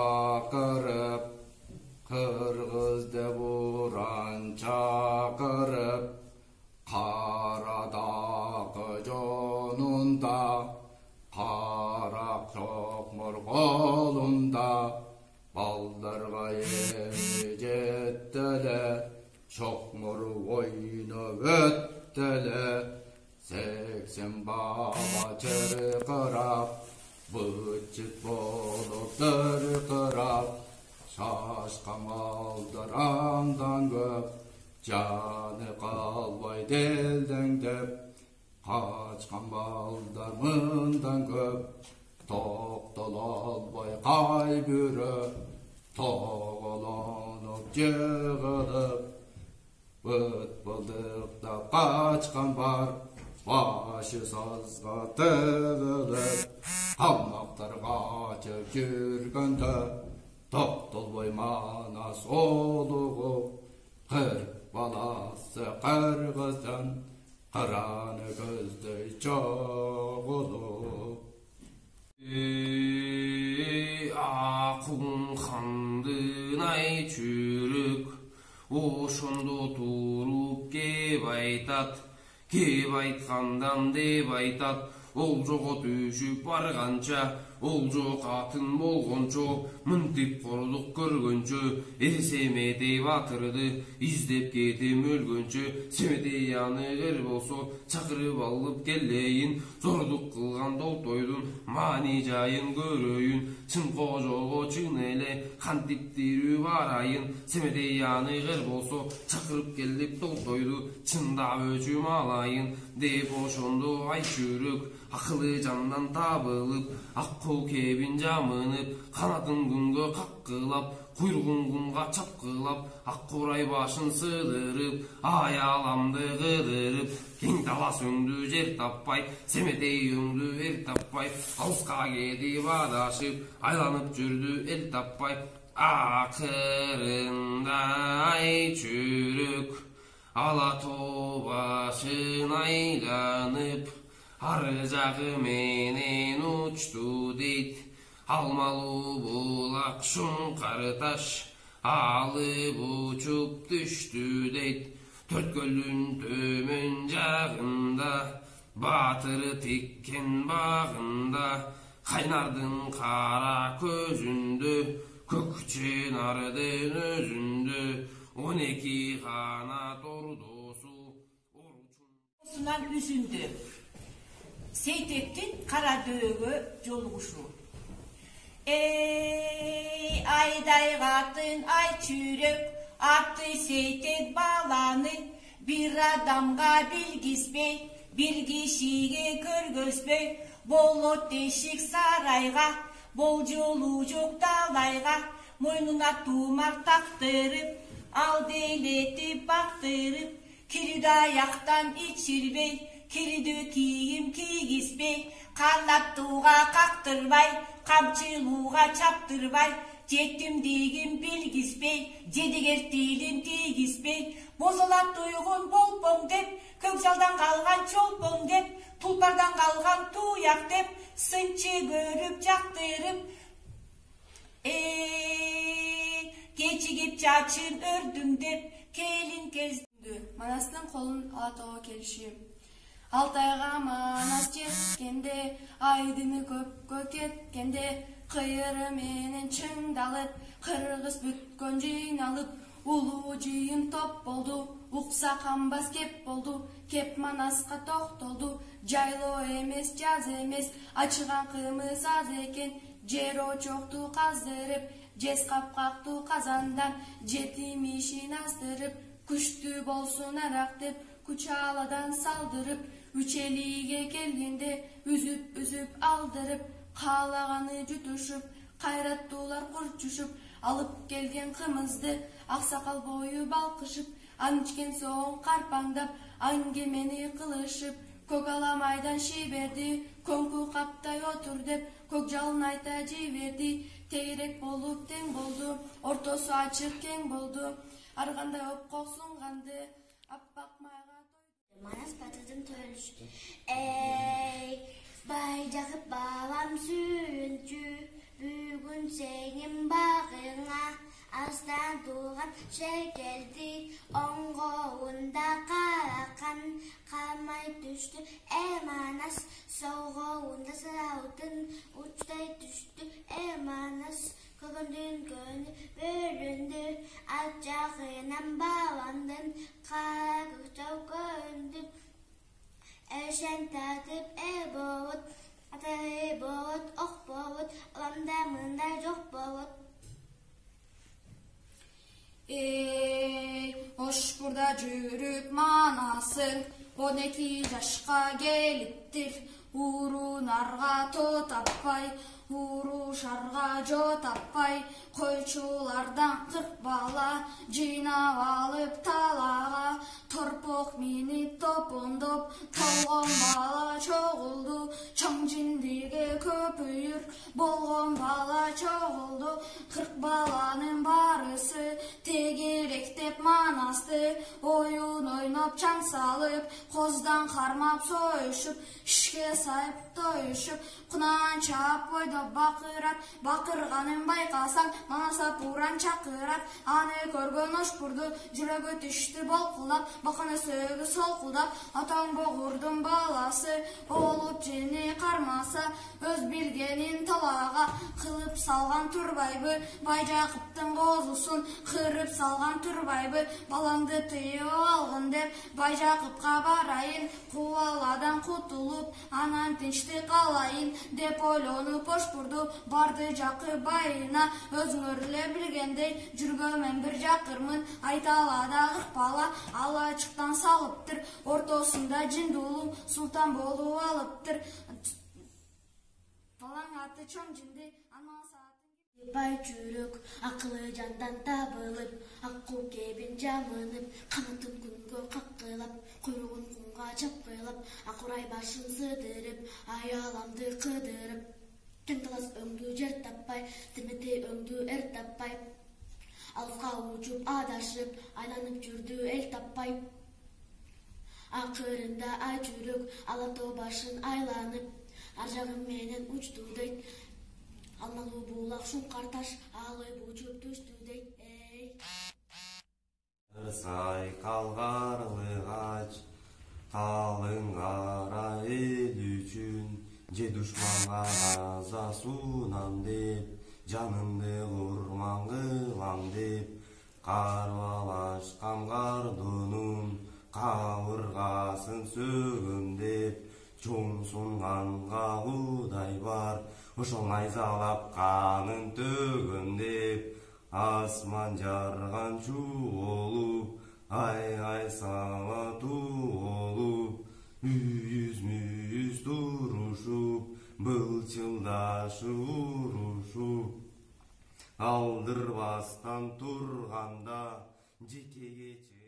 bakırıp, Kırgız de buran çakırıp, Karadağ jonunda, Kara çokmur kolunda, Baldarga jettele, Çokmur oyunu öttele, 80 baba çırkırap, Bıçıt bolup dırkırap, Şaşkan maldırandan göp, Canı kalbay delden dep, Kaçkan baldarmından göp, Toktol albay kaybürü, Toğulanıp jığılıp, Bıt bıldıkta kaçkan var, Başı sazga tığılıp, Kalmaktar kaçıp jürgönde, Toktolboy manas oluğu, Kırk balası Kırgızdan, Kıranı gözlü çoğulu. Akun xandın ay çürük, Oşondo turup kep aytkandan dep aytat, Ol jogo düşüp bargança, ol jok atın bolgonço, mıntip koruluk körgönçö, Semedey batırdı, izdep ketim ölgönçö, Semedey yanıgır bolso, çakırıp alıp kelleyin, Zorduk kılgan doltoydun, mani jayın göröyün, Çınko jogo çın ele, kantiptirü barayın, Semedey yanıgır bolso, çakırıp kellip doltoydu, Çında öçüm alayın, dep oşondo ay çürük, Akıllı candan tabılıp, Akkol kebin jamınıp, Kanadın günge kakkılap, Kuyruğun günga çapkılap, Akkoray başın sığdırıp, Ayalamdı gıdırıp, Keng dala söndü jer tappay, Semedey öndü er tappay, Avuska gedi badaşıp, Aylanıp jürdü el tappay, Akırında ay çürük, Alato başın aylanıp, Arızağı menen uçtu deyt, Almalı bulak şunqarı taş, Alıp uçup düştü deyt, Dört gölün tömön jağında, Batırı tikken bağında, Kaynardın kara közündü, Kökçen ardın özündü, 12 kanat ordusu, Oruçun üzündü. Seytektin Karadöğü joluguşu. Ey ayday katın ay çürük, Attı seytek balanı, Bir adamga bilgisbey, Bir kişiye körgözbey, Bolot deşik sarayga, Bol jolucuk dalayga, Moynuna tumak taktırıp, Al deletip baktırıp, Kirid ayaktan içirbey, Kiridi kiyim kiygizbey, Kallattuğa kaktırбай, Kamçılığa çaptırбай, Жетtim degim bilgizbey, Jediger tilin tiygizbey, Bozolat duygun bolpoң dep, Көкжалдан қалған чолпоң dep, Tulpardan қалған туяк dep, Сынчы көрүп жактырып, Кечигип чачын өрдүм dep, Келин кездү. Манастын колун Алатауга келиши. Алтайга манас жеткенде, Айдыны көпкө кеткенде, Кыйыры менен чыңдалып, Кыргыз бүткөн жыйналып, Улуу жыйын топ болду, Укса камбас кеп болду, Кеп манаска токтолду, Жайлоо эмес, жаз эмес, Ачыган кымыз аз экен, Жер очокту каздырып, Жез капкактуу казандан, Жетим ишин аздырып, Күчтүү болсун арак деп, Кучаладан салдырып, Үчелиге келгенде, Үзүп алдырып, Каалаганы жутушуп, Кайраттуулар курчушуп, Алып келген кымызды, Аксакал бою балкышып, Анчкен соң карпаңдап, Аңгемени кылышып, Көк ала майдан шиберди, Көңкү каптай отур деп, Көк жалын айта жиберди, Тегерек болуп тең болду, Ортосу ачык кең болду, Аргандай опкок сунганды, Аппак майга тойду. Манас батырдын төлүшү. Эй, бай жагып балам сүйүнчү, Бүгін сенің бағыңа астан туған жер келді. Оңғауында қарақан қалмай түсті эманас. Соғауында саудың ұчтай түсті эманас. Көгіндін көні бөрінді ат жағынан баландың қара көктау көндіп. Әшен татып болады, атары болады, оқ болады, оламда мында жоқ болады. Ошпурда жүріп манасың, 12 жашқа келіптір. Уру нарға то таппай, уру шарға жо таппай, қойчулардан 40 бала жинап алып талаға. Торпоқ мені топондоп, толған бала чоғылды, чоңжіндіге көпүйір, болған бала чоғылды. 40 баланың барысы тегеректеп манасты, ойын ойнап чаң салып, қоздан қармап сойышып, ішке сайып тойышып, құнан чап ойдап бақырат, бақырғанын байқасаң, манаса пуран чақырат. Аны көрген ошпурды, жүрегі түшті болқылдап, бақаны сөгі солқылдап, атаң боғырдың баласы болып жені қармаса, өз білгенін талаға қылып салған тұрбайбы. Байжақыптың қозысын қырып салған тұрбайбы. Балаңды тыйып алғын деп Байжақыпқа барайын, қуаладан құтылып, анан тыншты қалайын деп ойланып ошпурду. Барды жақы байына, өзіңөрле білгендей, жүргөмен бір жақырмын. Айталада 40 бала ала чықтан салыптыр, ортосында жындулу сұлтан болу алыптыр. Балаң аты чоң жынды, анасы атын... Бай жүрек ақылы жандан табылып, аққу кебін жамынып, қанатын күнгі қаққылап, құйрығын құмға чапқылап, ақұрай башын сыдырып, аяламды қыдырып. Кенталас өңді жер таппай, тіметі өңді әр таппай, алысқа ұчып адашып, айланып жүрді әл таппай. Ақырында ай жүрек алато башын айланып, аржағым менен ұчты дейт. Алмалы булақ шұңқар таш, алып ұчып түшті дейт. Сай қалғарлы ғач, қалың қара ел үшін, же дұшманға жазасунам деп, жанымды құрман қылам деп, қарбалашқан қардунum, қабырғасын сөгім деп, жоңсунған қағудай бар, ошол найзалап қанын төгім деп, асман жарған чуолуп, ай сала туолуп, үйіз турушуп, былчылдашы урушуп, алдырбастан турганда жетегечи